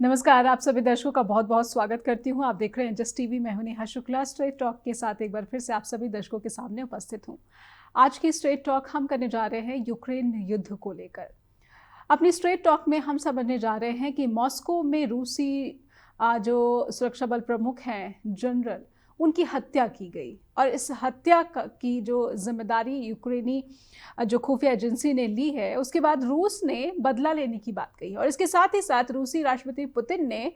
नमस्कार, आप सभी दर्शकों का बहुत बहुत स्वागत करती हूँ। आप देख रहे हैं जस्ट टीवी। मैं हूं नेहा शुक्ला। स्ट्रेट टॉक के साथ एक बार फिर से आप सभी दर्शकों के सामने उपस्थित हूँ। आज की स्ट्रेट टॉक हम करने जा रहे हैं यूक्रेन युद्ध को लेकर। अपनी स्ट्रेट टॉक में हम समझने जा रहे हैं कि मॉस्को में रूसी जो सुरक्षा बल प्रमुख हैं जनरल, उनकी हत्या की गई और इस हत्या की जो जिम्मेदारी यूक्रेनी जो खुफिया एजेंसी ने ली है, उसके बाद रूस ने बदला लेने की बात कही। और इसके साथ ही साथ रूसी राष्ट्रपति पुतिन ने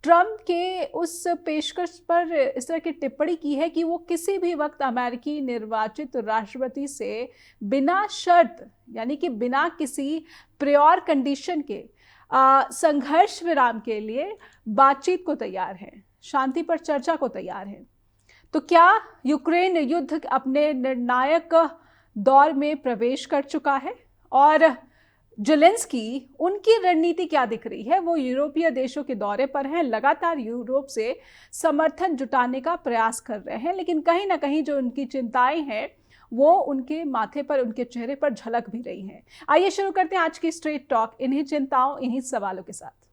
ट्रंप के उस पेशकश पर इस तरह की टिप्पणी की है कि वो किसी भी वक्त अमेरिकी निर्वाचित राष्ट्रपति से बिना शर्त, यानी कि बिना किसी प्रियोर कंडीशन के संघर्ष विराम के लिए बातचीत को तैयार हैं, शांति पर चर्चा को तैयार हैं। तो क्या यूक्रेन युद्ध अपने निर्णायक दौर में प्रवेश कर चुका है? और जेलेंस्की, उनकी रणनीति क्या दिख रही है? वो यूरोपीय देशों के दौरे पर हैं, लगातार यूरोप से समर्थन जुटाने का प्रयास कर रहे हैं, लेकिन कहीं ना कहीं जो उनकी चिंताएं हैं वो उनके माथे पर, उनके चेहरे पर झलक भी रही हैं। आइए शुरू करते हैं आज की स्ट्रेट टॉक इन्हीं चिंताओं, इन्हीं सवालों के साथ।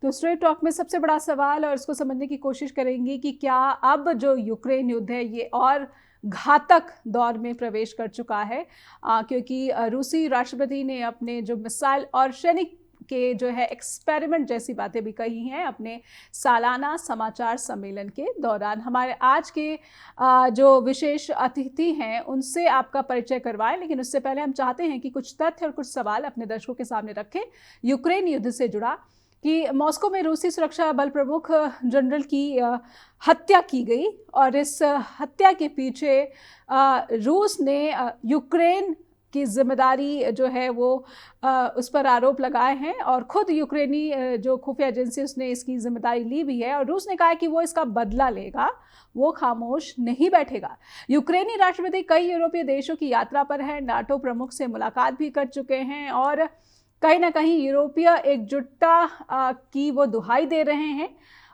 तो स्ट्रेट टॉक में सबसे बड़ा सवाल, और इसको समझने की कोशिश करेंगे कि क्या अब जो यूक्रेन युद्ध है ये और घातक दौर में प्रवेश कर चुका है, क्योंकि रूसी राष्ट्रपति ने अपने जो मिसाइल और सैनिक के जो है एक्सपेरिमेंट जैसी बातें भी कही हैं अपने सालाना समाचार सम्मेलन के दौरान। हमारे आज के जो विशेष अतिथि हैं उनसे आपका परिचय करवाएं, लेकिन उससे पहले हम चाहते हैं कि कुछ तथ्य और कुछ सवाल अपने दर्शकों के सामने रखें यूक्रेन युद्ध से जुड़ा, कि मॉस्को में रूसी सुरक्षा बल प्रमुख जनरल की हत्या की गई और इस हत्या के पीछे रूस ने यूक्रेन की जिम्मेदारी जो है वो उस पर आरोप लगाए हैं, और खुद यूक्रेनी जो खुफिया एजेंसी उसने इसकी जिम्मेदारी ली भी है, और रूस ने कहा है कि वो इसका बदला लेगा, वो खामोश नहीं बैठेगा। यूक्रेनी राष्ट्रपति कई यूरोपीय देशों की यात्रा पर है, नाटो प्रमुख से मुलाकात भी कर चुके हैं और कहीं ना कहीं यूरोपीय एकजुटता की वो दुहाई दे रहे हैं।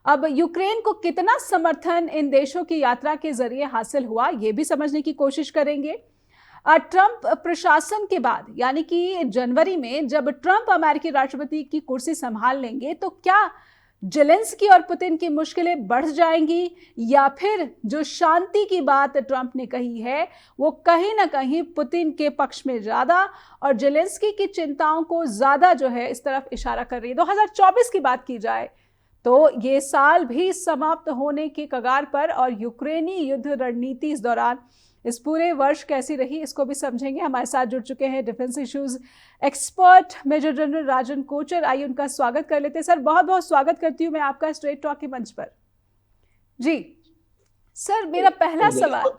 अब यूक्रेन को कितना समर्थन इन देशों की यात्रा के जरिए हासिल हुआ, ये भी समझने की कोशिश करेंगे। ट्रंप प्रशासन के बाद, यानी कि जनवरी में जब ट्रंप अमेरिकी राष्ट्रपति की कुर्सी संभाल लेंगे, तो क्या जेलेंस्की और पुतिन की मुश्किलें बढ़ जाएंगी, या फिर जो शांति की बात ट्रंप ने कही है वो कहीं ना कहीं पुतिन के पक्ष में ज्यादा और जेलेंस्की की चिंताओं को ज्यादा जो है इस तरफ इशारा कर रही है। 2024 की बात की जाए तो ये साल भी समाप्त होने के कगार पर, और यूक्रेनी युद्ध रणनीति इस दौरान, इस पूरे वर्ष कैसी रही, इसको भी समझेंगे। हमारे साथ जुड़ चुके हैं defence issues expert major general Rajan Kochar. आइए उनका स्वागत कर लेते हैं। सर, बहुत बहुत स्वागत करती हूँ मैं आपका स्ट्रेट टॉक के मंच पर। जी सर, मेरा पहला सवाल।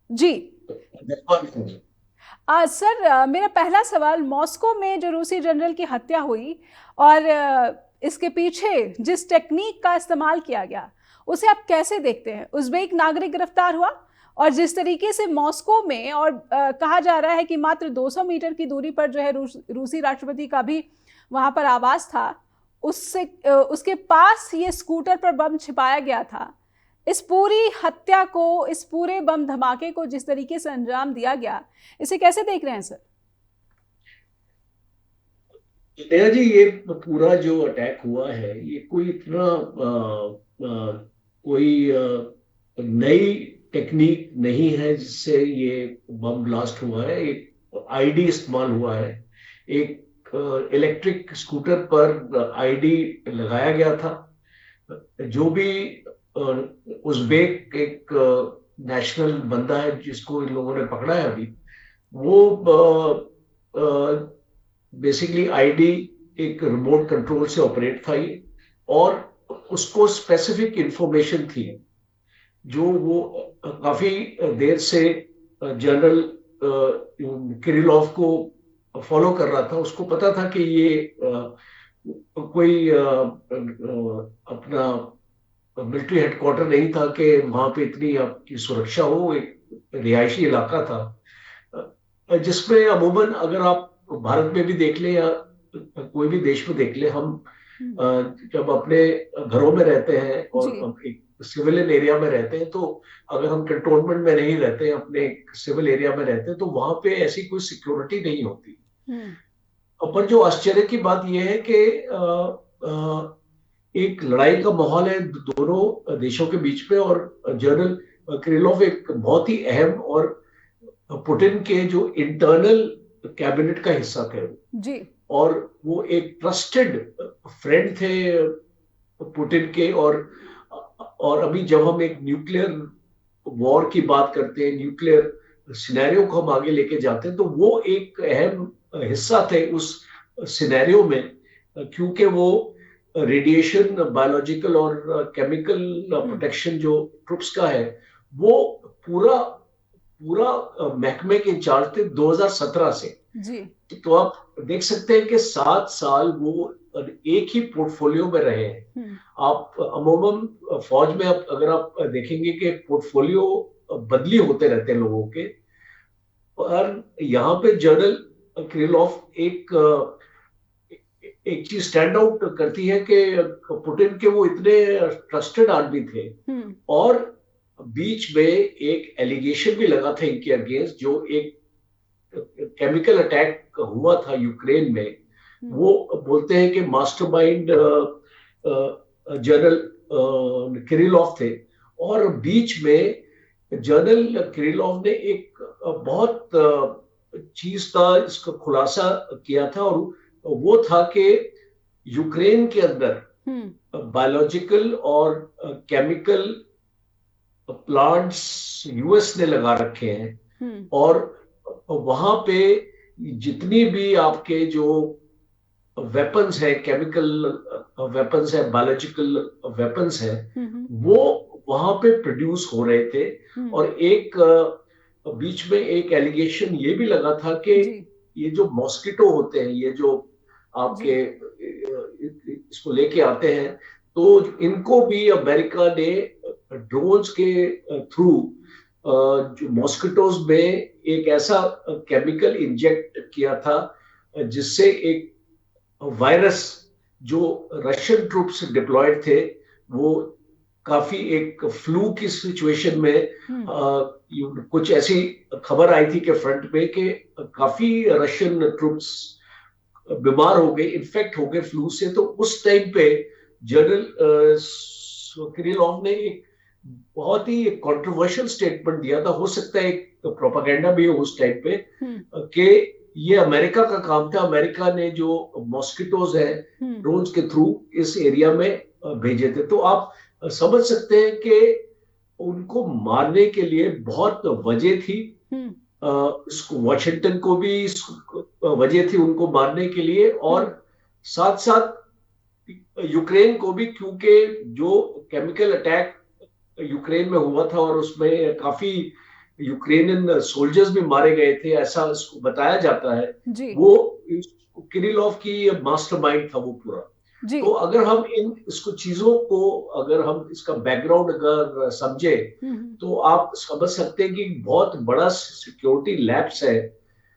जी सर, मेरा पहला सवाल, मॉस्को में जो रूसी जनरल की हत्या हुई और इसके पीछे जिस टेक्निक का इस्तेमाल किया गया, उसे आप कैसे देखते हैं? उज़्बेक नागरिक गिरफ्तार हुआ, और जिस तरीके से मॉस्को में, और कहा जा रहा है कि मात्र 200 मीटर की दूरी पर जो है रूसी राष्ट्रपति का भी वहां पर आवास था, उसके पास ये स्कूटर पर बम छिपाया गया था। इस पूरी हत्या को, इस पूरे बम धमाके को जिस तरीके से अंजाम दिया गया, इसे कैसे देख रहे हैं सर? नेहा जी, ये पूरा जो अटैक हुआ है ये कोई इतना कोई नई टेक्निक नहीं है जिससे ये बम ब्लास्ट हुआ है। एक आईडी इस्तेमाल हुआ है, एक इलेक्ट्रिक स्कूटर पर आईडी लगाया गया था। जो भी उज़्बेक एक नेशनल बंदा है जिसको इन लोगों ने पकड़ा है अभी, वो बेसिकली आईडी एक रिमोट कंट्रोल से ऑपरेट था ये, और उसको स्पेसिफिक इंफॉर्मेशन थी जो वो काफी देर से जनरल किरिलोव को फॉलो कर रहा था। उसको पता था कि ये कोई अपना मिलिट्री हेडक्वार्टर नहीं था कि वहां पे इतनी आपकी सुरक्षा हो, एक रिहायशी इलाका था जिसमें अमूमन, अगर आप भारत में भी देख ले या कोई भी देश में देख ले, हम जब अपने घरों में रहते हैं और एक सिविलियन एरिया में रहते हैं, तो अगर हम कंटोनमेंट में नहीं रहते हैं, अपने सिविल एरिया में रहते हैं, तो वहां पे ऐसी कोई सिक्योरिटी नहीं होती। पर जो आश्चर्य की बात यह है कि एक लड़ाई का माहौल है दोनों देशों के बीच में, और जनरल किरिलोव एक बहुत ही अहम और पुतिन के जो इंटरनल कैबिनेट का हिस्सा थे जी। और वो एक ट्रस्टेड फ्रेंड थे पुतिन के। और अभी जब हम एक न्यूक्लियर वॉर की बात करते हैं, न्यूक्लियर सिनेरियो को हम आगे लेके जाते हैं, तो वो एक अहम हिस्सा थे उस सिनेरियो में, क्योंकि वो रेडिएशन, बायोलॉजिकल और केमिकल प्रोटेक्शन जो ट्रुप्स का है, वो पूरा पूरा महकमे के इंचार्ज थे 2017 से जी। तो आप देख सकते हैं कि 7 साल वो एक ही पोर्टफोलियो में रहे हैं। आप अमूमन फौज में अगर आप देखेंगे कि पोर्टफोलियो बदली होते रहते हैं लोगों के, पर यहाँ पे जनरल किरिलोव एक चीज स्टैंड आउट करती है कि पुतिन के वो इतने ट्रस्टेड आदमी थे, और बीच में एक एलिगेशन भी लगा था इनके अगेंस्ट, जो एक केमिकल अटैक हुआ था यूक्रेन में। वो बोलते हैं कि मास्टरमाइंड जनरल किरिलोव थे, और बीच में जनरल किरिलोव ने एक बहुत चीज का इसका खुलासा किया था, और वो था कि यूक्रेन के अंदर बायोलॉजिकल और केमिकल प्लांट्स यूएस ने लगा रखे हैं, और वहां पे जितनी भी आपके जो वेपन्स है, केमिकल वेपन्स है, बायोलॉजिकल वेपन्स है, वो वहां पे प्रोड्यूस हो रहे थे। और एक बीच में एक एलिगेशन ये भी लगा था कि ये जो मॉस्किटो होते हैं, ये जो आपके इसको लेके आते हैं, तो इनको भी अमेरिका ने ड्रोन्स के थ्रू जो मॉस्किटोज में एक ऐसा केमिकल इंजेक्ट किया था, जिससे एक वायरस जो रशियन ट्रूप्स डिप्लॉयड थे, वो काफी एक फ्लू की सिचुएशन में कुछ ऐसी खबर आई थी कि फ्रंट पे कि काफी रशियन ट्रूप्स बीमार हो गए, इन्फेक्ट हो गए फ्लू से। तो उस टाइम पे जनरल किरिलोव ने एक बहुत ही कंट्रोवर्शियल स्टेटमेंट दिया था, हो सकता है एक प्रोपेगेंडा भी हो उस टाइम पे, कि ये अमेरिका का काम था। अमेरिका ने जो मॉस्किटोज है ड्रोन्स के थ्रू इस एरिया में भेजे थे। तो आप समझ सकते हैं कि उनको मारने के लिए बहुत वजह थी। इसको वॉशिंगटन को भी वजह थी उनको मारने के लिए, और साथ साथ यूक्रेन को भी, क्योंकि जो केमिकल अटैक यूक्रेन में हुआ था और उसमें काफी यूक्रेनियन सोल्जर्स भी मारे गए थे, ऐसा इसको बताया जाता है। वो किरिलोव की मास्टरमाइंड था वो पूरा। तो अगर हम इसको चीजों को, अगर हम इसका बैकग्राउंड अगर समझे, तो आप समझ सकते हैं कि बहुत बड़ा सिक्योरिटी लैप्स है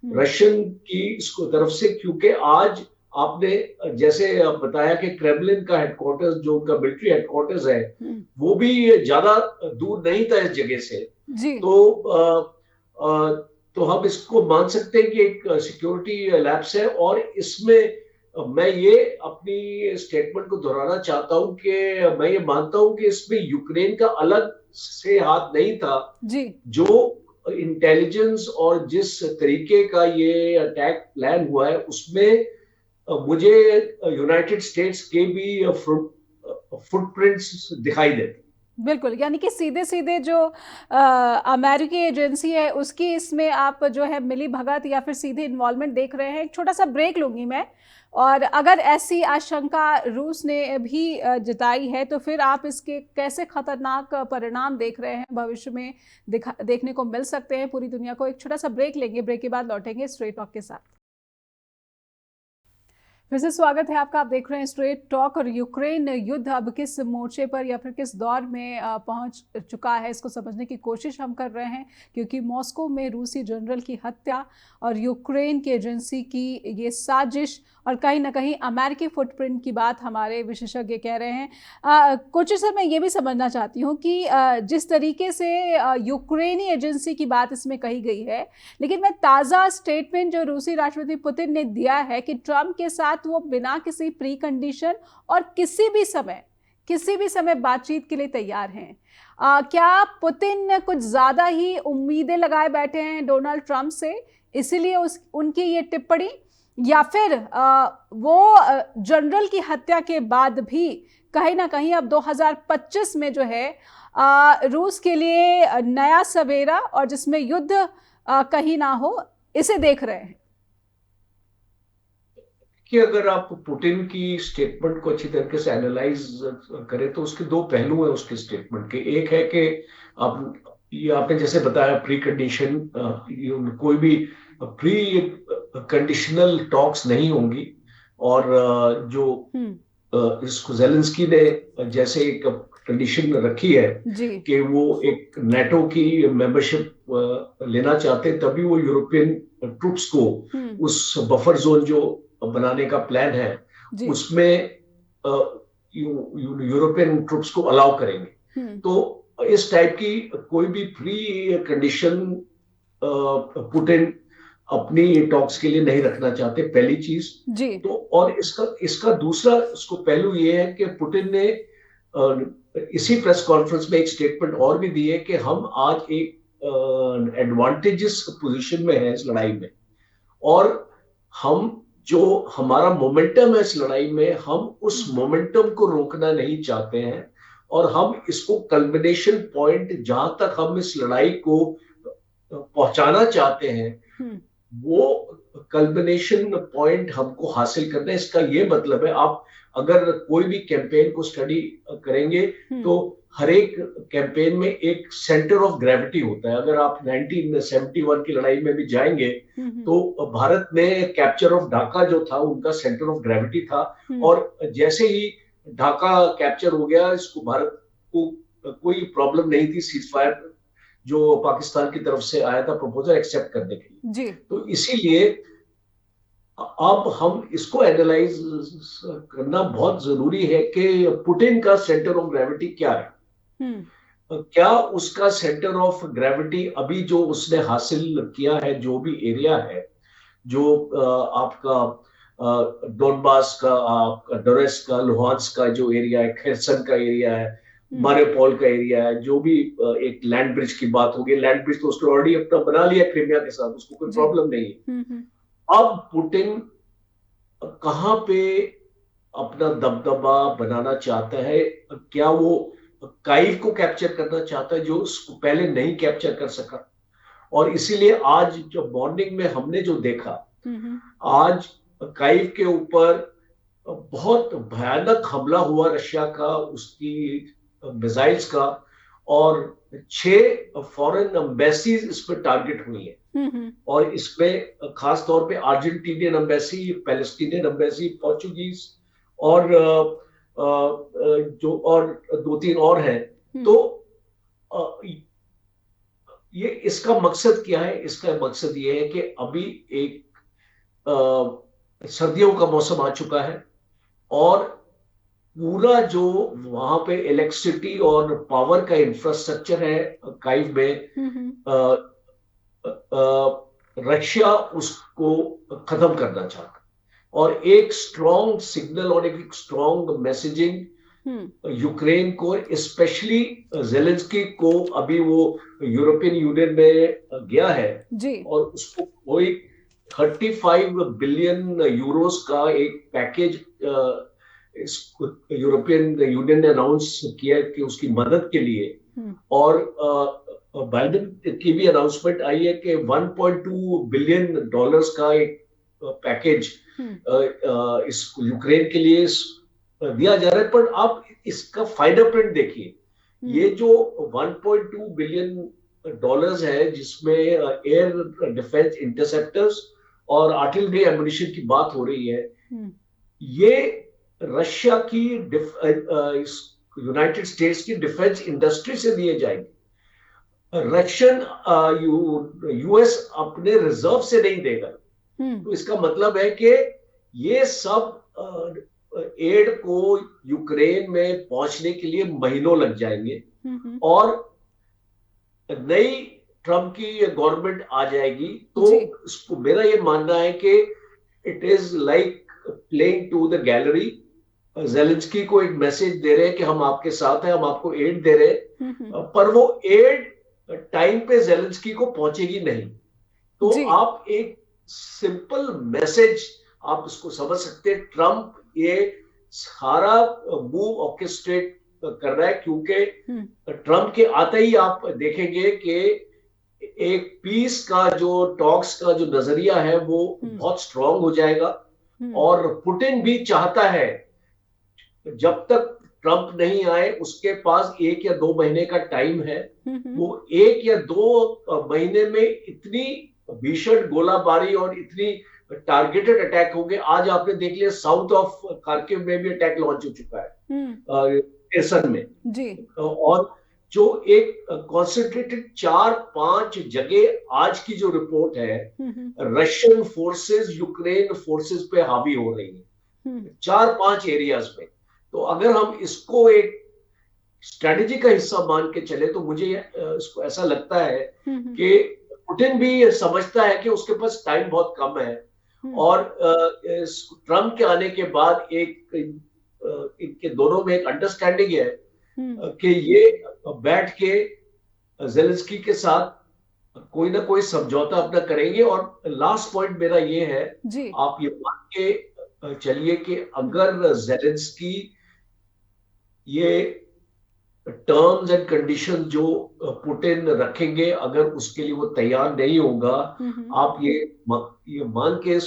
रशियन की इसको तरफ से। क्योंकि आज आपने जैसे बताया कि क्रेमलिन का हेडक्वार्टर्स, जो उनका मिलिट्री हेडक्वार्टर्स है, वो भी ज्यादा दूर नहीं था इस जगह से। तो हम इसको मान सकते हैं कि एक सिक्योरिटी लैप्स है। और इसमें मैं ये अपनी स्टेटमेंट को दोहराना चाहता हूं कि मैं ये मानता हूं कि इसमें यूक्रेन का अलग से हाथ नहीं था जो इंटेलिजेंस और जिस तरीके का ये अटैक प्लान हुआ है, उसमें मुझे यूनाइटेड स्टेट्स के भी फुटप्रिंट्स दिखाई देते। बिल्कुल, यानी कि सीधे सीधे जो अमेरिकी एजेंसी है उसकी इसमें आप जो है मिली भगत या फिर सीधे इन्वॉल्वमेंट देख रहे हैं। एक छोटा सा ब्रेक लूंगी मैं, और अगर ऐसी आशंका रूस ने भी जताई है तो फिर आप इसके कैसे खतरनाक परिणाम देख रहे हैं भविष्य में देखने को मिल सकते हैं पूरी दुनिया को। एक छोटा सा ब्रेक लेंगे, ब्रेक के बाद लौटेंगे स्ट्रेट टॉक के साथ। फिर से स्वागत है आपका। आप देख रहे हैं स्ट्रेट टॉक। और यूक्रेन युद्ध अब किस मोर्चे पर या फिर किस दौर में पहुंच चुका है, इसको समझने की कोशिश हम कर रहे हैं, क्योंकि मॉस्को में रूसी जनरल की हत्या और यूक्रेन की एजेंसी की ये साजिश और कहीं ना कहीं अमेरिकी फुटप्रिंट की बात हमारे विशेषज्ञ कह रहे हैं। कोचिश सर, मैं ये भी समझना चाहती हूँ कि जिस तरीके से यूक्रेनी एजेंसी की बात इसमें कही गई है, लेकिन मैं ताज़ा स्टेटमेंट जो रूसी राष्ट्रपति पुतिन ने दिया है कि ट्रंप के साथ वो बिना किसी प्री कंडीशन और किसी भी समय बातचीत के लिए तैयार हैं। क्या पुतिन कुछ ज़्यादा ही उम्मीदें लगाए बैठे हैं डोनाल्ड ट्रंप से, इसीलिए उनकी ये टिप्पणी, या फिर वो जनरल की हत्या के बाद भी कहीं ना कहीं अब 2025 में जो है रूस के लिए नया सवेरा और जिसमें युद्ध कहीं ना हो, इसे देख रहे हैं? कि अगर आप पुतिन की स्टेटमेंट को अच्छी तरीके से एनालाइज करें तो उसके दो पहलू हैं उसके स्टेटमेंट के। एक है कि ये आपने जैसे बताया प्री कंडीशन, कोई भी प्री कंडीशनल टॉक्स नहीं होंगी। और जो इसको जेलेंस्की ने जैसे एक कंडीशन रखी है कि वो एक नेटो की मेंबरशिप लेना चाहते, तभी वो यूरोपियन ट्रूप्स को उस बफर जोन जो बनाने का प्लान है उसमें यूरोपियन ट्रूप्स को अलाउ करेंगे। तो इस टाइप की कोई भी प्री कंडीशन पुतिन अपनी टॉक्स के लिए नहीं रखना चाहते, पहली चीज। तो और इसका दूसरा इसको पहलू ये है कि पुतिन ने इसी प्रेस कॉन्फ्रेंस में एक स्टेटमेंट और भी दी है कि हम आज एक एडवांटेजेस पोजीशन में है इस लड़ाई में, और हम जो हमारा मोमेंटम है इस लड़ाई में, हम उस मोमेंटम को रोकना नहीं चाहते हैं, और हम इसको कल्मिनेशन पॉइंट जहां तक हम इस लड़ाई को पहुंचाना चाहते हैं वो कल्मिनेशन पॉइंट हमको हासिल करना है। इसका ये मतलब है, आप अगर कोई भी कैंपेन को स्टडी करेंगे तो हर एक कैंपेन में एक सेंटर ऑफ ग्रेविटी होता है। अगर आप 1971 की लड़ाई में भी जाएंगे तो भारत में कैप्चर ऑफ ढाका जो था उनका सेंटर ऑफ ग्रेविटी था, और जैसे ही ढाका कैप्चर हो गया, इसको भारत को कोई प्रॉब्लम नहीं थी सीज फायर जो पाकिस्तान की तरफ से आया था प्रपोजल एक्सेप्ट करने के लिए जी। तो इसीलिए अब हम इसको एनालाइज करना बहुत जरूरी है कि पुतिन का सेंटर ऑफ ग्रेविटी क्या है। क्या उसका सेंटर ऑफ ग्रेविटी अभी जो उसने हासिल किया है, जो भी एरिया है, जो आपका डोनबास का, आपका डोनेट्स्क का, लुहांस्क का जो एरिया है, खेरसन का एरिया है, मारियोपोल का एरिया है, जो भी एक लैंड ब्रिज की बात होगी, लैंड ब्रिज तो उसने ऑलरेडी अपना बना लिया क्रीमिया के साथ, उसको कोई प्रॉब्लम नहीं है। अब पुतिन कहां पे अपना दबदबा बनाना चाहता है? क्या वो काइव को कैप्चर करना चाहता है जो उसको पहले नहीं कैप्चर कर सका? और इसीलिए आज जो मॉर्निंग में हमने जो देखा, आज काइव के ऊपर बहुत भयानक हमला हुआ रशिया का, उसकी मिसाइल्स का, और 6 फॉरेन एम्बेसीज इस पर टारगेट हुई है। और इसमें खास तौर पे Argentinian embassy, Palestinian embassy, Portuguese और जो और 2-3 और हैं। तो ये इसका मकसद क्या है? इसका मकसद ये है कि अभी एक सर्दियों का मौसम आ चुका है, और पूरा जो वहां पे इलेक्ट्रिसिटी और पावर का इंफ्रास्ट्रक्चर है काइव में, रशिया उसको खत्म करना चाहता, और एक स्ट्रॉन्ग सिग्नल और एक स्ट्रॉन्ग मैसेजिंग यूक्रेन को, स्पेशली जेलेंस्की को, अभी वो यूरोपियन यूनियन में गया है जी। और उसको कोई 35 बिलियन यूरोस का एक पैकेज यूरोपियन यूनियन ने अनाउंस किया कि उसकी मदद के लिए। और बाइडेन की भी अनाउंसमेंट आई है कि $1.2 बिलियन का एक पैकेज इस यूक्रेन के लिए दिया जा रहा है। पर आप इसका फाइनल प्रिंट देखिए, ये जो $1.2 बिलियन है, जिसमें एयर डिफेंस इंटरसेप्टर्स और आर्टिलरी एमुनिशन की बात हो रही है, ये रशिया की यूनाइटेड स्टेट्स की डिफेंस इंडस्ट्री से लिए जाएंगे। रशियन यूएस अपने रिजर्व से नहीं देगा। तो इसका मतलब है कि ये सब एड को यूक्रेन में पहुंचने के लिए महीनों लग जाएंगे और नई ट्रम्प की गवर्नमेंट आ जाएगी। तो इसको मेरा ये मानना है कि it is like playing to the gallery. Zelensky को एक मैसेज दे रहे हैं कि हम आपके साथ हैं, हम आपको एड दे रहे हैं, पर वो एड टाइम पे जेलेंस्की को पहुंचेगी नहीं। तो आप एक सिंपल मैसेज आप इसको समझ सकते हैं। ट्रम्प ये सारा मूव ऑर्केस्ट्रेट कर रहा है क्योंकि ट्रम्प के आते ही आप देखेंगे कि एक पीस का जो टॉक्स का जो नजरिया है वो बहुत स्ट्रांग हो जाएगा। और पुतिन भी चाहता है जब तक ट्रम्प नहीं आए उसके पास 1 या 2 महीने का टाइम है। वो 1 या 2 महीने में इतनी भीषण गोलाबारी और इतनी टारगेटेड अटैक होंगे। आज आपने देख लिया साउथ ऑफ खार्किव में भी अटैक लॉन्च हो चुका है केरसन में जी। और जो एक कॉन्सेंट्रेटेड 4-5 जगह आज की जो रिपोर्ट है रशियन फोर्सेस यूक्रेन फोर्सेस पे हावी हो रही है 4-5 एरियाज में। तो अगर हम इसको एक स्ट्रेटेजी का हिस्सा मान के चले तो मुझे इसको ऐसा लगता है कि पुतिन भी समझता है कि उसके पास टाइम बहुत कम है और ट्रम्प के आने के बाद इनके दोनों में एक अंडरस्टैंडिंग है कि ये बैठ के जेलेंस्की के साथ कोई ना कोई समझौता अपना करेंगे। और लास्ट पॉइंट मेरा ये है आप ये मान के चलिए कि अगर जेलेंस्की ये टर्म्स एंड कंडीशन जो पुतिन रखेंगे अगर उसके लिए वो तैयार नहीं होगा, आप ये मान के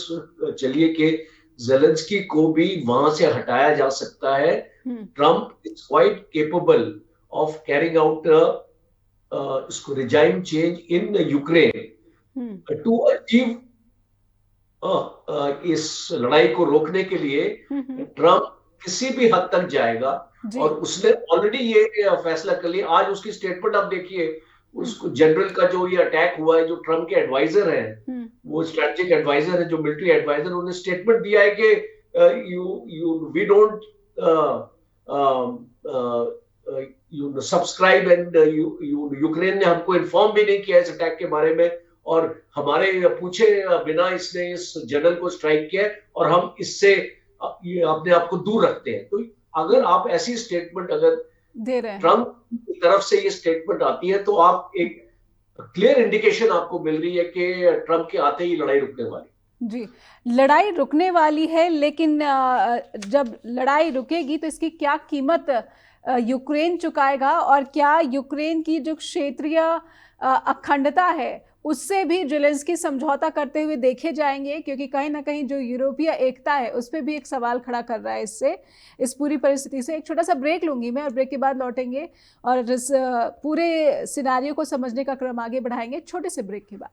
चलिए कि जेलेंस्की को भी वहां से हटाया जा सकता है। Trump is quite capable of carrying out इसको regime change in Ukraine to achieve इस लड़ाई को रोकने के लिए ट्रम्प किसी भी हद तक जाएगा। और उसने ऑलरेडी ये फैसला कर लिया। आज उसकी स्टेटमेंट आप देखिए, उसको जनरल का जो ये अटैक हुआ है, जो ट्रम्प के एडवाइजर हैं, वो स्ट्रेटेजिक एडवाइजर है, जो मिलिट्री एडवाइजर, उन्होंने स्टेटमेंट दिया है कि we don't subscribe and Ukraine ने हमको इन्फॉर्म भी नहीं किया इस अटैक के बारे में और हमारे पूछे बिना इसने इस जनरल को स्ट्राइक किया और हम इससे अपने आप को दूर रखते हैं। तो अगर आप ऐसी स्टेटमेंट अगर दे रहे हैं, ट्रम्प की तरफ से ये स्टेटमेंट आती है तो आप एक क्लियर इंडिकेशन आपको मिल रही है कि ट्रम्प के आते ही लड़ाई रुकने वाली। जी, लड़ाई रुकने वाली है, लेकिन जब लड़ाई रुकेगी तो इसकी क्या कीमत यूक्रेन चुकाएगा और क्या यूक्रेन की जो क्षेत्रीय अखंडता है उससे भी जेलेंस्की समझौता करते हुए देखे जाएंगे, क्योंकि कहीं ना कहीं जो यूरोपीय एकता है उस पर भी एक सवाल खड़ा कर रहा है इस पूरी परिस्थिति से। एक छोटा सा ब्रेक लूंगी मैं और ब्रेक के बाद लौटेंगे और इस पूरे सिनारियो को समझने का क्रम आगे बढ़ाएंगे छोटे से ब्रेक के बाद।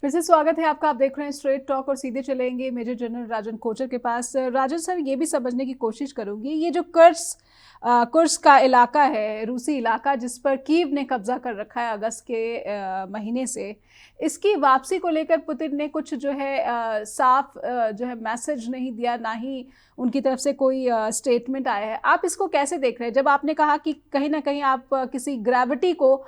फिर से स्वागत है आपका। आप देख रहे हैं स्ट्रेट टॉक और सीधे चलेंगे मेजर जनरल राजन कोचर के पास। राजन सर, ये भी समझने की कोशिश करूंगी, ये जो कुर्स्क का इलाका है, रूसी इलाका जिस पर कीव ने कब्जा कर रखा है अगस्त के महीने से, इसकी वापसी को लेकर पुतिन ने कुछ जो है साफ जो है मैसेज नहीं दिया, ना ही उनकी तरफ से कोई स्टेटमेंट आया है। आप इसको कैसे देख रहे हैं? जब आपने कहा कि कहीं ना कहीं आप किसी ग्रेविटी को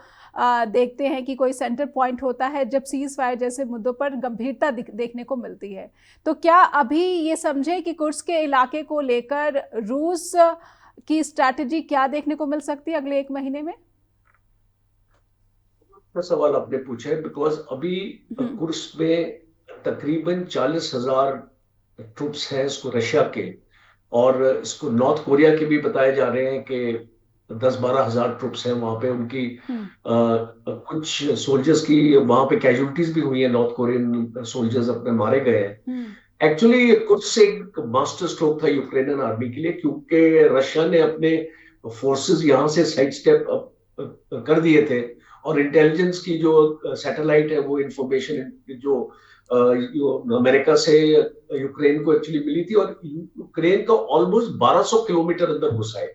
देखते हैं कि कोई सेंटर पॉइंट होता है जब सीज फायर जैसे मुद्दों पर गंभीरता देखने को मिलती है, तो क्या अभी ये समझे कि कुर्स्क के इलाके को लेकर रूस की स्ट्रैटेजी क्या देखने को मिल सकती है अगले 1 महीने में? सवाल आपने पूछा है, बिकॉज अभी कुर्स्क में तकरीबन 40,000 ट्रूप्स हैं इसको रशिया के, और इसको नॉर्थ कोरिया के भी बताए जा रहे हैं कि 10-12 हजार ट्रूप्स हैं वहां पे। उनकी कुछ सोल्जर्स की वहां पे कैजुअलिटीज भी हुई है, नॉर्थ कोरियन सोल्जर्स अपने मारे गए हैं। एक्चुअली कुछ से एक मास्टर स्ट्रोक था यूक्रेनियन आर्मी के लिए, क्योंकि रशिया ने अपने फोर्सेस यहां से साइड स्टेप कर दिए थे, और इंटेलिजेंस की जो सैटेलाइट है वो इंफॉर्मेशन जो अमेरिका से यूक्रेन को एक्चुअली मिली थी, और यूक्रेन का ऑलमोस्ट 1200 किलोमीटर अंदर घुसा है।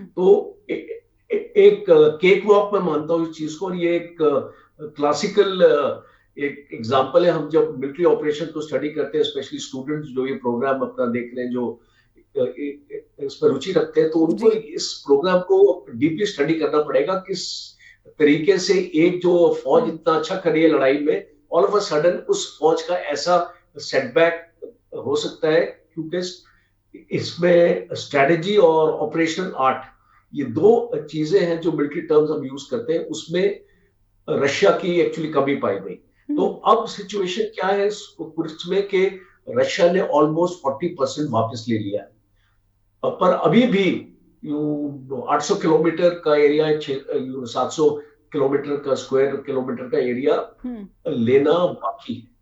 तो एक केक वॉक में मानता हूँ इस चीज को, और ये एक क्लासिकल एक एग्जांपल है। हम जब मिलिट्री ऑपरेशन को स्टडी करते हैं, स्पेशली स्टूडेंट्स जो ये प्रोग्राम अपना देख रहे हैं, जो इस पर रुचि रखते हैं, तो उनको इस प्रोग्राम को डीपली स्टडी करना पड़ेगा, किस तरीके से एक जो फौज इतना अच्छा कर रही है लड़ाई में, ऑल ऑफ अ सडन उस फौज का ऐसा सेटबैक हो सकता है, क्योंकि इसमें स्ट्रेटेजी और ऑपरेशनल आर्ट, ये दो चीजें हैं जो मिलिट्री टर्म्स हम यूज करते हैं, उसमें रशिया की एक्चुअली कमी पाई गई। तो अब सिचुएशन क्या है कुर्स्क में कि रशिया ने ऑलमोस्ट 40% वापस ले लिया है, पर अभी भी 800 किलोमीटर का एरिया, 700 किलोमीटर का स्क्वायर किलोमीटर का एरिया लेना बाकी है।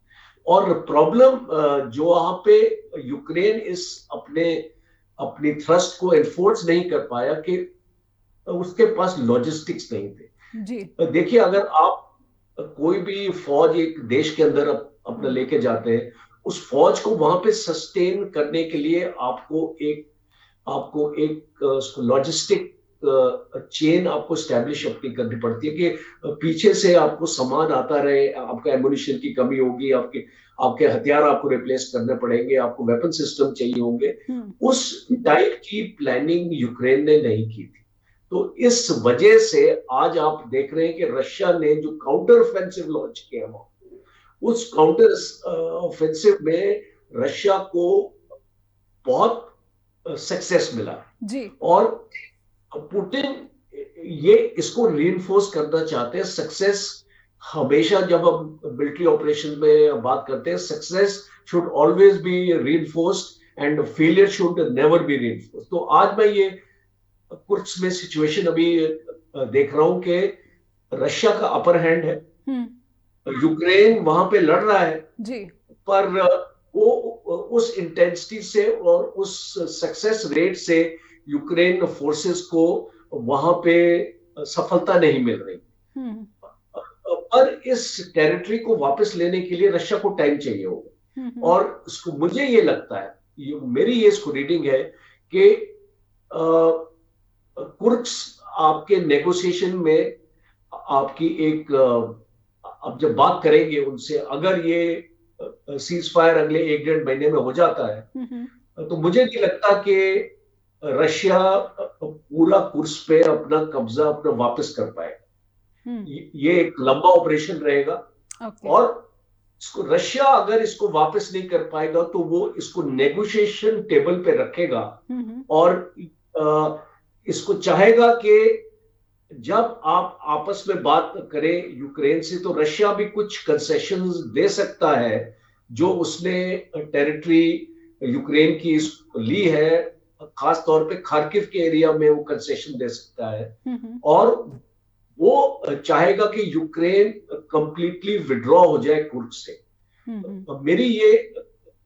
और प्रॉब्लम जो वहां पे यूक्रेन इस अपनी थ्रस्ट को एनफोर्स नहीं कर पाया कि उसके पास लॉजिस्टिक्स नहीं थे जी। देखिए, अगर आप कोई भी फौज एक देश के अंदर अपना लेके जाते हैं, उस फौज को वहां पे सस्टेन करने के लिए आपको एक लॉजिस्टिक चेन आपको स्टैब्लिश अपनी करनी पड़ती है, कि पीछे से आपको सामान आता रहे, आपका एमुनिशन की कमी होगी, आपके हथियार आपको रिप्लेस करने पड़ेंगे, आपको वेपन सिस्टम चाहिए होंगे। उस टाइप की प्लानिंग यूक्रेन ने नहीं की थी। तो इस वजह से आज आप देख रहे हैं कि रशिया ने जो काउंटर ऑफेंसिव लॉन्च किया, उस काउंटर ऑफेंसिव में रशिया को बहुत सक्सेस मिला जी। और पुतिन ये इसको रीइंफोर्स करना चाहते हैं। सक्सेस हमेशा, जब हम मिलिट्री ऑपरेशन में बात करते हैं, success should always be reinforced and failure should never be reinforced. तो आज मैं ये कुर्स्क में सिचुएशन अभी देख रहा हूं कि रशिया का अपर हैंड है, यूक्रेन वहां पे लड़ रहा है जी, पर वो उस इंटेंसिटी से और उस सक्सेस रेट से यूक्रेन फोर्सेस को वहां पे सफलता नहीं मिल रही। पर इस टेरिटरी को वापस लेने के लिए रशिया को टाइम चाहिए होगा, और मुझे ये लगता है, मेरी ये इसको रीडिंग है कि कुर्स्क आपके नेगोशिएशन में आपकी एक अब जब बात करेंगे उनसे, अगर ये सीज फायर अगले 1-1.5 महीने में हो जाता है, तो मुझे नहीं लगता कि रशिया पूरा कुर्स्क पे अपना कब्जा अपना वापस कर पाए। ये एक लंबा ऑपरेशन रहेगा, और रशिया अगर इसको वापस नहीं कर पाएगा तो वो इसको नेगोशिएशन टेबल पे रखेगा, और इसको चाहेगा कि जब आप आपस में बात करें यूक्रेन से, तो रशिया भी कुछ कंसेशंस दे सकता है जो उसने टेरिटरी यूक्रेन की ली है, खास तौर पे खार्किव के एरिया में वो कंसेशन दे सकता है, और वो चाहेगा कि यूक्रेन कंप्लीटली विड्रॉ हो जाए कुर्स्क से। मेरी ये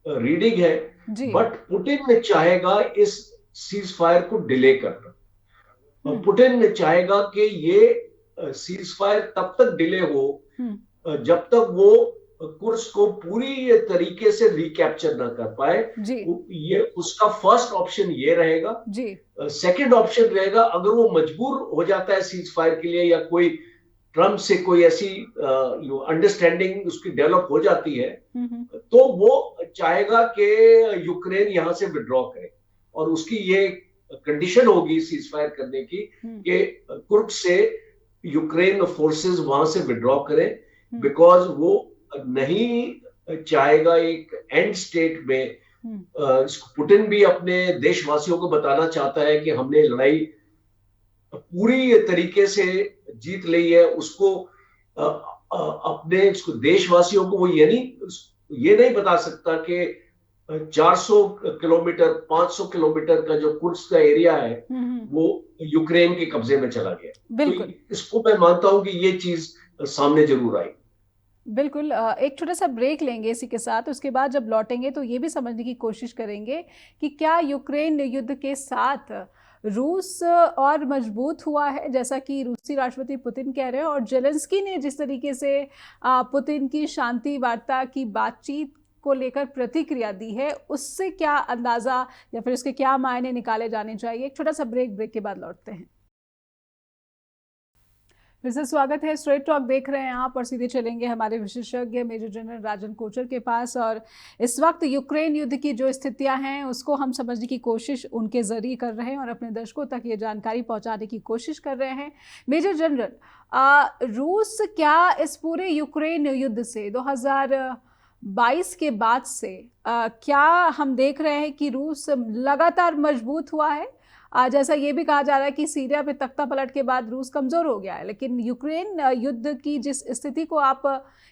रीडिंग है, बट पुतिन चाहेगा इस सीज फायर को डिले करना। पुतिन चाहेगा कि ये सीज फायर तब तक डिले हो जब तक वो कुर्स्क को पूरी तरीके से रिकैप्चर ना कर पाए। ये उसका फर्स्ट ऑप्शन ये रहेगा। सेकंड ऑप्शन रहेगा, अगर वो मजबूर हो जाता है सीज फायर के लिए, या कोई ट्रम्प से कोई ऐसी अंडरस्टैंडिंग उसकी डेवलप हो जाती है, तो वो चाहेगा कि यूक्रेन यहां से विड्रॉ करे, और उसकी ये कंडीशन होगी सीज फायर करने की कि कुर्स्क से यूक्रेन फोर्सेस वहां से विड्रॉ करें, बिकॉज वो नहीं चाहेगा एक एंड स्टेट में। पुतिन भी अपने देशवासियों को बताना चाहता है कि हमने लड़ाई पूरी तरीके से जीत ली है, उसको अपने देशवासियों को वो ये नहीं बता सकता कि 400 किलोमीटर 500 किलोमीटर का जो कुर्स्क का एरिया है वो यूक्रेन के कब्जे में चला गया। बिल्कुल। तो इसको मैं मानता हूं कि ये चीज सामने जरूर आई। बिल्कुल। एक छोटा सा ब्रेक लेंगे इसी के साथ, उसके बाद जब लौटेंगे तो ये भी समझने की कोशिश करेंगे कि क्या यूक्रेन युद्ध के साथ रूस और मजबूत हुआ है, जैसा कि रूसी राष्ट्रपति पुतिन कह रहे हैं, और जेलेंस्की ने जिस तरीके से पुतिन की शांति वार्ता की बातचीत को लेकर प्रतिक्रिया दी है, उससे क्या अंदाजा या फिर उसके क्या मायने निकाले जाने चाहिए? एक छोटा सा ब्रेक के बाद लौटते हैं। फिर से स्वागत है। स्ट्रेट टॉक देख रहे हैं आप और सीधे चलेंगे हमारे विशेषज्ञ मेजर जनरल राजन कोचर के पास। और इस वक्त यूक्रेन युद्ध की जो स्थितियां हैं उसको हम समझने की कोशिश उनके जरिए कर रहे हैं और अपने दर्शकों तक ये जानकारी पहुंचाने की कोशिश कर रहे हैं। मेजर जनरल, रूस क्या इस पूरे यूक्रेन युद्ध से 2022 के बाद से क्या हम देख रहे हैं कि रूस लगातार मजबूत हुआ है? जैसा ये भी कहा जा रहा है कि सीरिया पे तख्ता पलट के बाद रूस कमज़ोर हो गया है, लेकिन यूक्रेन युद्ध की जिस स्थिति को आप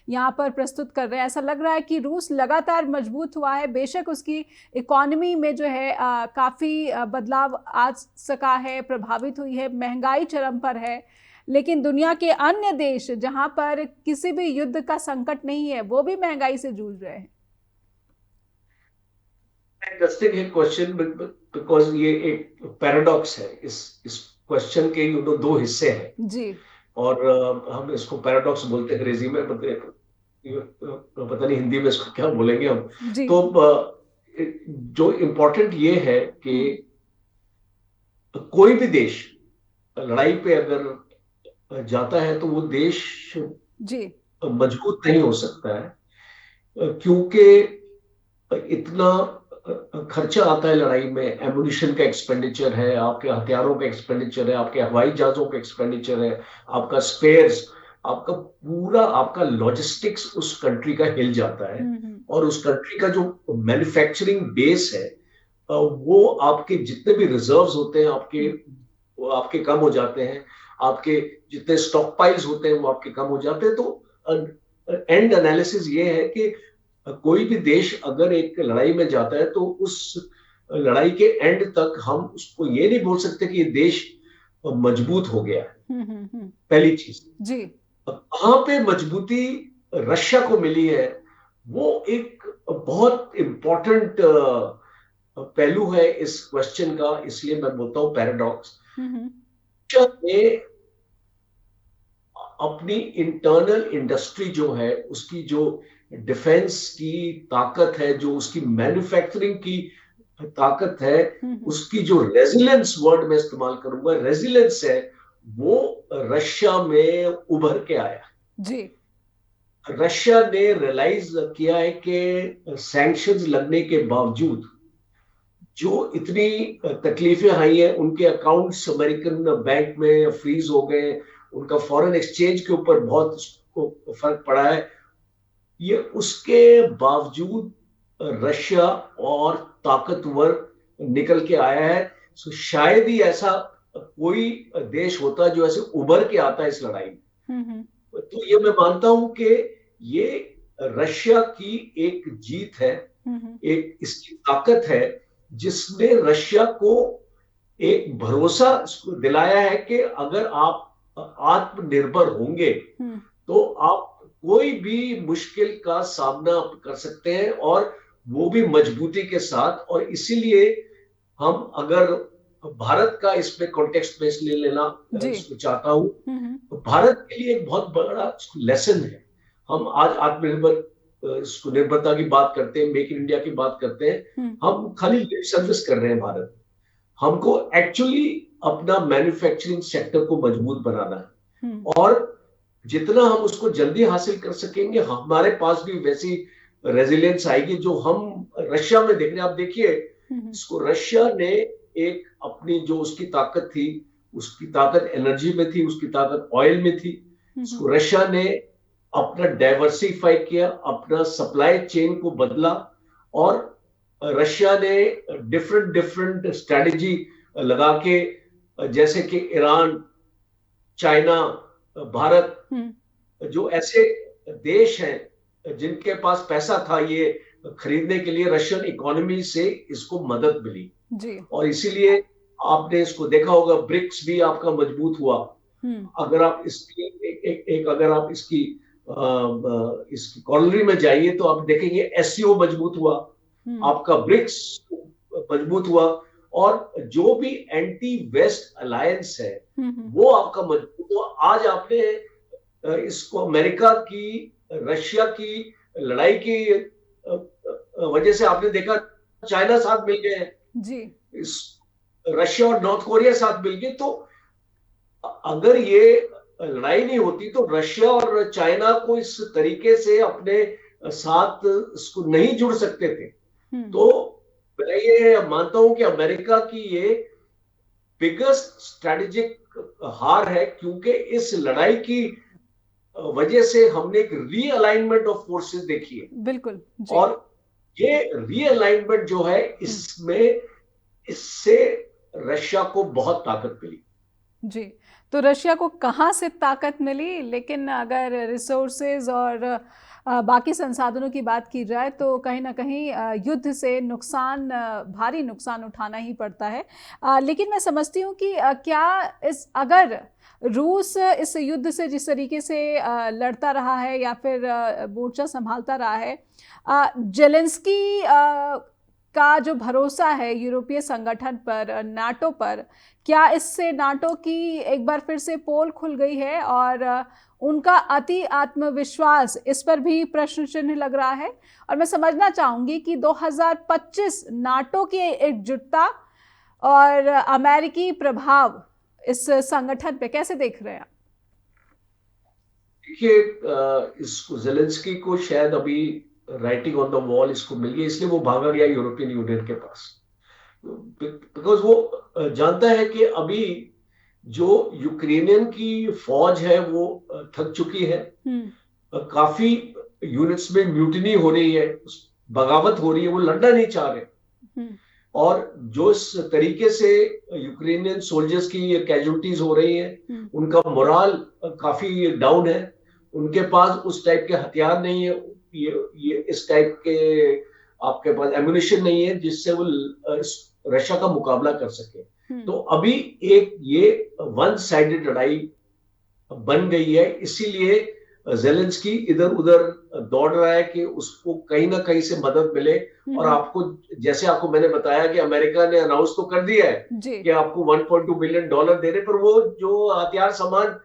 यहाँ पर प्रस्तुत कर रहे हैं, ऐसा लग रहा है कि रूस लगातार मजबूत हुआ है। बेशक उसकी इकोनॉमी में जो है काफ़ी बदलाव आ सका है, प्रभावित हुई है, महंगाई चरम पर है, लेकिन दुनिया के अन्य देश जहाँ पर किसी भी युद्ध का संकट नहीं है वो भी महंगाई से जूझ रहे हैं। इंटरेस्टिंग है क्वेश्चन, बिकॉज ये एक पैराडॉक्स है। इस क्वेश्चन के दो हिस्से हैं जी, और हम इसको पैराडॉक्स बोलते हैं अंग्रेजी में, पता नहीं हिंदी में इसको क्या बोलेंगे हम। तो जो इम्पोर्टेंट ये है कि कोई भी देश लड़ाई पे अगर जाता है तो वो देश जी मजबूत नहीं हो सकता है, क्योंकि इतना खर्चा आता है लड़ाई में। एमुनिशन का एक्सपेंडिचर है, आपके हथियारों का एक्सपेंडिचर है, आपके हवाई जहाजों का एक्सपेंडिचर है, आपका स्पेयर्स, आपका पूरा आपका लॉजिस्टिक्स उस कंट्री का हिल जाता है। और उस कंट्री का जो मैन्युफैक्चरिंग बेस है वो आपके जितने भी रिजर्व्स होते हैं आपके कम हो जाते हैं, आपके जितने स्टॉक पाइल्स होते हैं वो आपके कम हो जाते हैं। तो एंड एनालिसिस ये है कि कोई भी देश अगर एक लड़ाई में जाता है तो उस लड़ाई के एंड तक हम उसको ये नहीं बोल सकते कि ये देश मजबूत हो गया है। पहली चीज जी, कहां पे मजबूती रशिया को मिली है वो एक बहुत इंपॉर्टेंट पहलू है इस क्वेश्चन का, इसलिए मैं बोलता हूं पैराडॉक्स। रशिया ने अपनी इंटरनल इंडस्ट्री जो है, उसकी जो डिफेंस की ताकत है, जो उसकी मैन्युफैक्चरिंग की ताकत है, उसकी जो रेजिलेंस वर्ड में इस्तेमाल करूंगा, रेजिलेंस है, वो रशिया में उभर के आया जी। रशिया ने रियलाइज किया है कि सैंक्शंस लगने के बावजूद जो इतनी तकलीफें आई हैं, उनके अकाउंट्स अमेरिकन बैंक में फ्रीज हो गए, उनका फॉरेन एक्सचेंज के ऊपर बहुत फर्क पड़ा है। ये उसके बावजूद रशिया और ताकतवर निकल के आया है। तो शायद ही ऐसा कोई देश होता जो ऐसे उभर के आता है इस लड़ाई में। तो ये मैं मानता हूं कि ये रशिया की एक जीत है, एक इसकी ताकत है जिसने रशिया को एक भरोसा दिलाया है कि अगर आप आत्मनिर्भर होंगे तो आप कोई भी मुश्किल का सामना कर सकते हैं, और वो भी मजबूती के साथ। और इसीलिए हम अगर भारत का इसमें कॉन्टेक्स्ट में इसलिए लेना चाहता हूं, तो भारत के लिए एक बहुत बड़ा लेसन है। हम आज आत्मनिर्भर इसको निर्भरता की बात करते हैं, मेक इन इंडिया की बात करते हैं, हम खाली लिप सर्विस कर रहे हैं। भारत हमको एक्चुअली अपना मैन्युफैक्चरिंग सेक्टर को मजबूत बनाना है, और जितना हम उसको जल्दी हासिल कर सकेंगे हमारे पास भी वैसी रेजिलियंस आएगी जो हम रशिया में देख रहे हैं। आप देखिए इसको, रशिया ने एक अपनी जो उसकी ताकत थी, उसकी ताकत एनर्जी में थी, उसकी ताकत ऑयल में थी, इसको रशिया ने अपना डाइवर्सिफाई किया, अपना सप्लाई चेन को बदला, और रशिया ने डिफरेंट स्ट्रैटेजी लगा के, जैसे कि ईरान, चाइना, भारत, जो ऐसे देश हैं जिनके पास पैसा था ये खरीदने के लिए, रशियन इकोनॉमी से इसको मदद मिली जी। और इसीलिए आपने इसको देखा होगा, ब्रिक्स भी आपका मजबूत हुआ। अगर आप इसकी अगर आप इसकी कॉलोनी में जाइए तो आप देखेंगे एससीओ मजबूत हुआ, आपका ब्रिक्स मजबूत हुआ, और जो भी एंटी वेस्ट अलायंस है वो आपका मजबूत। तो आज आपने इसको अमेरिका की, रशिया की लड़ाई की वजह से आपने देखा चाइना साथ मिल गए हैं जी। इस रशिया और नॉर्थ कोरिया साथ मिल गए। तो अगर ये लड़ाई नहीं होती तो रशिया और चाइना को इस तरीके से अपने साथ इसको नहीं जुड़ सकते थे। तो मैं ये मानता हूं कि अमेरिका की ये बिगेस्ट स्ट्रेटेजिक हार है, क्योंकि इस लड़ाई की वजह से हमने एक रीअलाइनमेंट ऑफ फोर्सेस देखी है। बिल्कुल जी। और ये रीअलाइनमेंट जो है इसमें, इससे रशिया को बहुत ताकत मिली। जी, तो रशिया को कहाँ से ताकत मिली? लेकिन अगर रिसोर्सेज और बाकी संसाधनों की बात की जाए तो कहीं ना कहीं युद्ध से नुकसान, भारी नुकसान उठाना ही पड़ता है। लेकिन मैं समझती हूँ कि क्या अगर रूस इस युद्ध से जिस तरीके से लड़ता रहा है या फिर मोर्चा संभालता रहा है, जेलेंस्की का जो भरोसा है यूरोपीय संगठन पर, नाटो पर, क्या इससे नाटो की एक बार फिर से पोल खुल गई है और उनका अति आत्मविश्वास, इस पर भी प्रश्न चिन्ह लग रहा है? और मैं समझना चाहूंगी कि 2025 नाटो की एकजुटता और अमेरिकी प्रभाव इस संगठन पे कैसे देख रहे हैं आप? देखिए, इसको जेलेंस्की को शायद अभी राइटिंग ऑन द वॉल इसको मिल गई, इसलिए वो भागा गया यूरोपियन यूनियन के पास, बिकॉज वो जानता है कि अभी जो यूक्रेनियन की फौज है वो थक चुकी है। काफी यूनिट्स में म्यूटिनी हो रही है, बगावत हो रही है, वो लड़ना नहीं चाह रहे। और जो इस तरीके से यूक्रेनियन सोल्जर्स की कैजुअलिटीज हो रही हैं, उनका मोराल काफी डाउन है, उनके पास उस टाइप के हथियार नहीं है, ये इस टाइप के आपके पास एम्युनिशन नहीं है जिससे वो रशिया का मुकाबला कर सके। तो अभी एक ये वन साइडेड लड़ाई बन गई है, इसीलिए जेलेंस्की इधर उधर दौड़ रहा है कि उसको कहीं ना कहीं से मदद मिले। और आपको, जैसे आपको मैंने बताया कि अमेरिका ने अनाउंस तो कर दिया है कि आपको $1.2 बिलियन दे रहे, पर वो जो हथियार सामान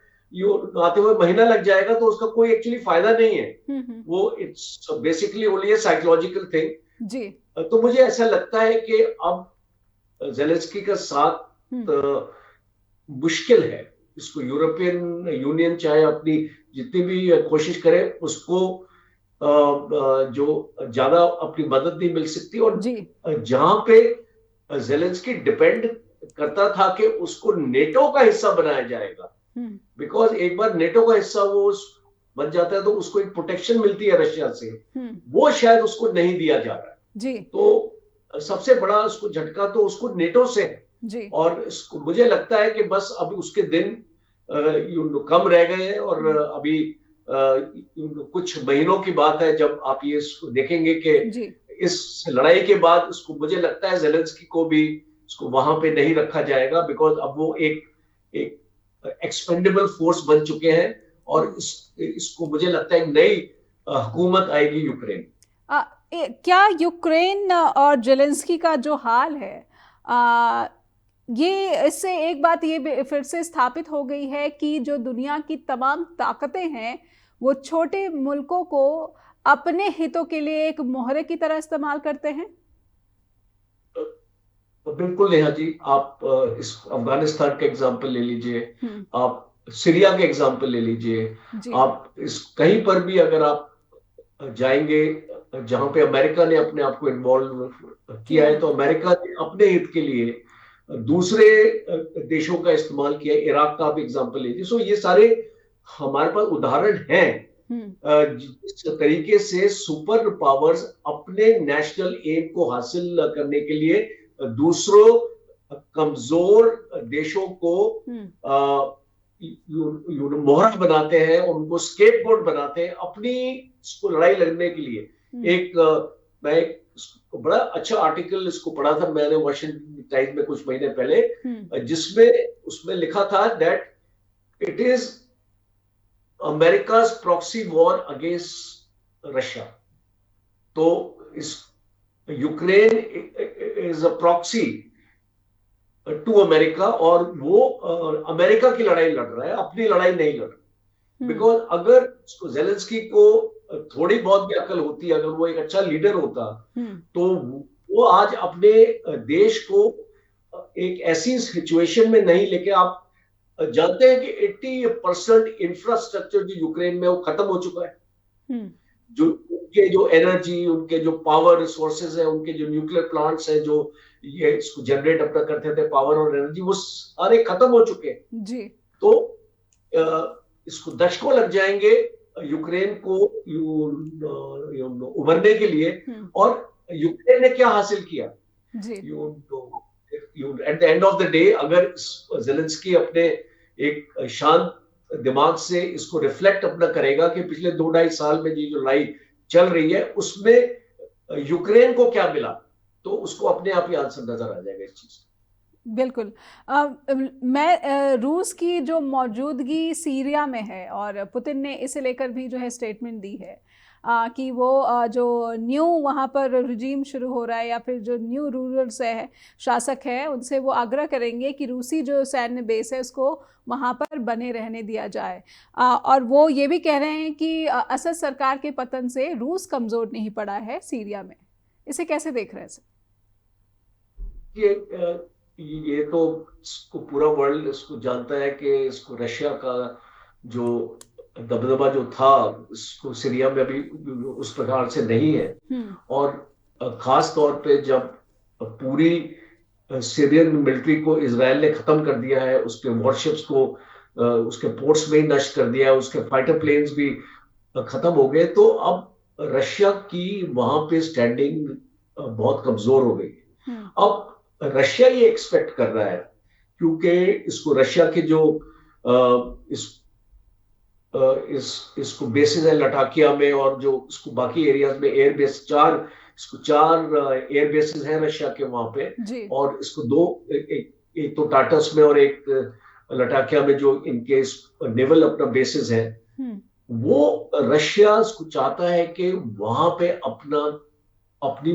आते हुए महीना लग जाएगा, तो उसका कोई एक्चुअली फायदा नहीं है। वो it's basically only a psychological thing जी। तो मुझे ऐसा लगता है कि अब जेलेंस्की का साथ मुश्किल है। इसको यूरोपियन यूनियन चाहे अपनी जितनी भी कोशिश करे, उसको जो ज्यादा अपनी मदद नहीं मिल सकती। और जहां पे जेलेंस्की डिपेंड करता था कि उसको नेटो का हिस्सा बनाया जाएगा, बिकॉज एक बार नेटो का हिस्सा वो बन जाता है तो उसको एक प्रोटेक्शन मिलती है रशिया से, वो शायद उसको नहीं दिया जा रहा है जी। तो सबसे बड़ा उसको झटका तो उसको नेटो से है जी। और मुझे लगता है कि बस अभी उसके दिन कम रह गए हैं, और अभी कुछ महीनों की बात है जब आप ये देखेंगे कि इस लड़ाई के बाद उसको, मुझे लगता है जेलेंस्की को भी उसको वहां पे नहीं रखा जाएगा, बिकॉज अब वो एक एक्सपेंडेबल फोर्स बन चुके हैं। और इसको मुझे लगता है एक नई हुकूमत आएगी यूक्रेन। क्या यूक्रेन और जेलेंस्की का जो हाल है, ये इससे एक बात ये फिर से स्थापित हो गई है कि जो दुनिया की तमाम ताकतें हैं वो छोटे मुल्कों को अपने हितों के लिए एक मोहरे की तरह इस्तेमाल करते हैं? बिल्कुल नेहा जी, आप इस अफगानिस्तान का एग्जाम्पल ले लीजिए, आप सीरिया के एग्जाम्पल ले लीजिए, आप इस कहीं पर भी अगर आप जाएंगे जहां पे अमेरिका ने अपने आप को इन्वॉल्व किया है, तो अमेरिका ने अपने हित के लिए दूसरे देशों का इस्तेमाल किया। इराक का आप एग्जाम्पल लीजिए। सो ये सारे हमारे पास उदाहरण हैं जिस तरीके से सुपर पावर्स अपने नेशनल एम को हासिल करने के लिए दूसरों कमजोर देशों को मोहरा बनाते हैं, उनको स्केपगोट बनाते हैं अपनी लड़ाई लड़ने के लिए। मैं एक बड़ा अच्छा आर्टिकल इसको पढ़ा था मैंने वाशिंगटन टाइम्स में कुछ महीने पहले, जिसमें उसमें लिखा था that it is America's proxy war against Russia. तो इस Ukraine is a proxy to America, और वो अमेरिका की लड़ाई लड़ रहा है, अपनी लड़ाई नहीं लड़ रहा। बिकॉज अगर जेलेंस्की को थोड़ी बहुत भी अकल होती, अगर वो एक अच्छा लीडर होता, तो वो आज अपने देश को एक ऐसी सिचुएशन में नहीं लेके, आप जानते हैं कि 80% इंफ्रास्ट्रक्चर जो यूक्रेन में वो खत्म हो चुका है। जो उनके जो एनर्जी, उनके जो पावर रिसोर्सेज है, उनके जो न्यूक्लियर प्लांट्स हैं जो ये इसको जनरेट अपना करते थे पावर और एनर्जी, वो सारे खत्म हो चुके हैं जी। तो इसको दशकों लग जाएंगे यूक्रेन को उभरने के लिए। और यूक्रेन ने क्या हासिल किया जी? At the end of the day, अगर ज़ेलेंस्की अपने एक शांत दिमाग से इसको रिफ्लेक्ट अपना करेगा कि पिछले 2-2.5 साल में ये जो लड़ाई चल रही है उसमें यूक्रेन को क्या मिला, तो उसको अपने आप ही आंसर नजर आ जाएगा इस चीज। बिल्कुल। मैं रूस की जो मौजूदगी सीरिया में है, और पुतिन ने इसे लेकर भी जो है स्टेटमेंट दी है कि वो जो न्यू वहाँ पर रिजीम शुरू हो रहा है, या फिर जो न्यू रूलर्स है, शासक है, उनसे वो आग्रह करेंगे कि रूसी जो सैन्य बेस है उसको वहाँ पर बने रहने दिया जाए। और वो ये भी कह रहे हैं कि असद सरकार के पतन से रूस कमज़ोर नहीं पड़ा है सीरिया में। इसे कैसे देख रहे हैं सर? ये तो इसको पूरा वर्ल्ड इसको जानता है कि इसको रशिया का जो दबदबा जो था इसको सीरिया में अभी उस प्रकार से नहीं है। और खास तौर पे जब पूरी सीरियन मिलिट्री को इजराइल ने खत्म कर दिया है, उसके वॉरशिप्स को उसके पोर्ट्स में ही नष्ट कर दिया है, उसके फाइटर प्लेन्स भी खत्म हो गए, तो अब रशिया की वहां पे स्टैंडिंग बहुत कमजोर हो गई। अब रशिया ये एक्सपेक्ट कर रहा है, क्योंकि इसको रशिया के जो इसको बेसिस है लटाकिया में, और जो इसको बाकी एरियाज में एयर बेस, चार एयर बेसिस हैं रशिया के वहां पे, और इसको एक तो टाटस में और एक लटाकिया में जो इनके नेवल अपना बेसिस है। वो रशिया इसको चाहता है कि वहां पे अपनी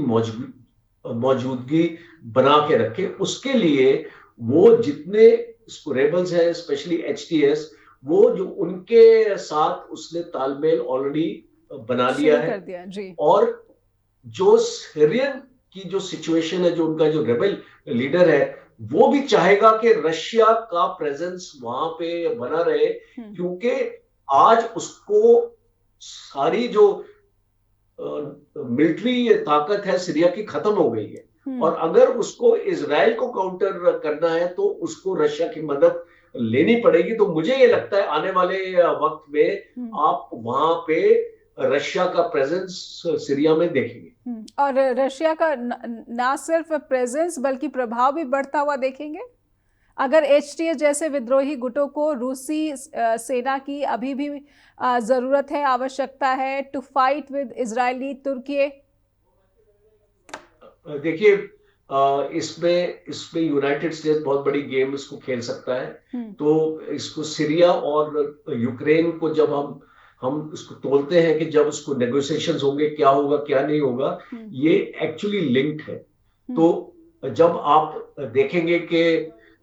मौजूदगी बना के रखे। उसके लिए वो जितने इसको रेबल्स हैं, स्पेशली एचटीएस, वो जो उनके साथ उसने तालमेल ऑलरेडी बना लिया है जी। और जो सीरियन की जो सिचुएशन है, जो उनका जो रेबल लीडर है, वो भी चाहेगा कि रशिया का प्रेजेंस वहां पे बना रहे, क्योंकि आज उसको सारी जो मिलिट्री ताकत है सीरिया की खत्म हो गई है। और अगर उसको इजराइल को काउंटर करना है तो उसको रशिया की मदद लेनी पड़ेगी। तो मुझे ये लगता है आने वाले वक्त में आप वहां पे रशिया का प्रेजेंस सीरिया में देखेंगे, और रशिया का ना सिर्फ प्रेजेंस बल्कि प्रभाव भी बढ़ता हुआ देखेंगे। अगर एचटीएस जैसे विद्रोही गुटों को रूसी सेना की अभी भी जरूरत है, आवश्यकता है टू फाइट विद इजरायली तुर्की। देखिए, इसमें यूनाइटेड स्टेट्स बहुत बड़ी गेम इसको खेल सकता है। तो इसको सीरिया और यूक्रेन को जब हम इसको तोलते हैं कि जब उसको नेगोशिएशंस होंगे, क्या होगा क्या नहीं होगा, ये एक्चुअली लिंक्ड है। तो जब आप देखेंगे कि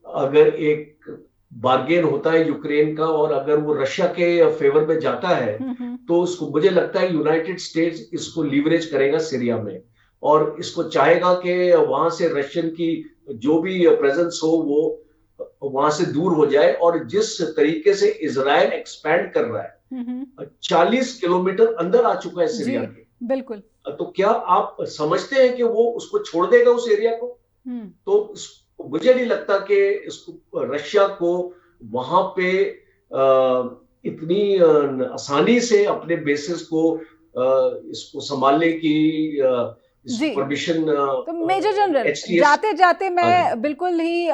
अगर एक बार्गेन होता है यूक्रेन का, और अगर वो रशिया के फेवर में जाता है, तो उसको मुझे लगता है यूनाइटेड स्टेट्स इसको लीवरेज करेगा सीरिया में, और इसको चाहेगा कि वहां से रशियन की जो भी प्रेजेंस हो वो वहां से दूर हो जाए। और जिस तरीके से इजराइल एक्सपैंड कर रहा है, 40 किलोमीटर अंदर आ चुका है सीरिया के, बिल्कुल, तो क्या आप समझते हैं कि वो उसको छोड़ देगा उस एरिया को? तो मुझे नहीं लगता कि इसको रशिया को वहां पे इतनी आसानी से अपने बेसिस को इसको संभालने की परमिशन। तो मेजर जनरल, जाते जाते मैं बिल्कुल ही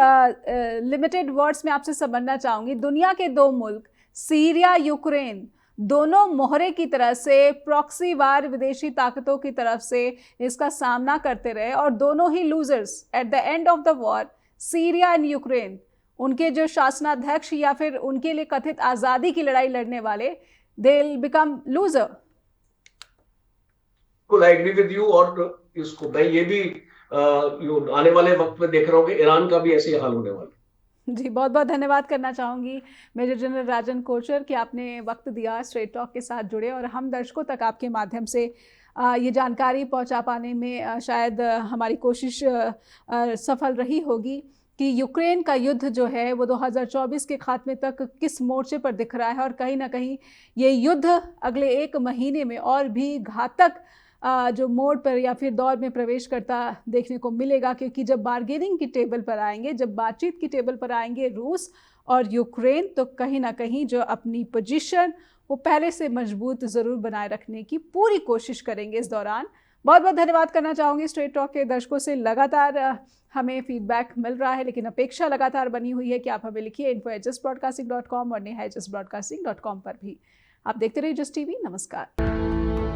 लिमिटेड वर्ड्स में आपसे समझना चाहूंगी, दुनिया के दो मुल्क सीरिया यूक्रेन दोनों मोहरे की तरह से प्रॉक्सी वार विदेशी ताकतों की तरफ से इसका सामना करते रहे, और दोनों ही losers at the end of the war. Syria and Ukraine, उनके जो शासनाध्यक्ष या फिर उनके लिए कथित आजादी की लड़ाई लड़ने वाले, they will become loser. I agree with you. और इसको मैं ये भी आने वाले वक्त में देख रहा हूँ कि ईरान का भी ऐसे ही हाल होने वाला है। जी, बहुत बहुत धन्यवाद करना चाहूँगी मेजर जनरल राजन कोचर कि आपने वक्त दिया, स्ट्रेट टॉक के साथ जुड़े और हम दर्शकों तक आपके माध्यम से ये जानकारी पहुंचा पाने में शायद हमारी कोशिश सफल रही होगी कि यूक्रेन का युद्ध जो है वो 2024 के खात्मे तक किस मोर्चे पर दिख रहा है और कहीं ना कहीं ये युद्ध अगले 1 महीने में और भी घातक जो मोड़ पर या फिर दौर में प्रवेश करता देखने को मिलेगा, क्योंकि जब बार्गेनिंग की टेबल पर आएंगे, जब बातचीत की टेबल पर आएंगे रूस और यूक्रेन, तो कहीं ना कहीं जो अपनी पोजीशन वो पहले से मजबूत ज़रूर बनाए रखने की पूरी कोशिश करेंगे इस दौरान। बहुत बहुत धन्यवाद करना चाहूँगी स्ट्रेट टॉक के दर्शकों से। लगातार हमें फीडबैक मिल रहा है, लेकिन अपेक्षा लगातार बनी हुई है कि आप हमें लिखिए info@justbroadcasting.com और neha@justbroadcasting.com पर भी। आप देखते रहिए जस्ट टीवी। नमस्कार।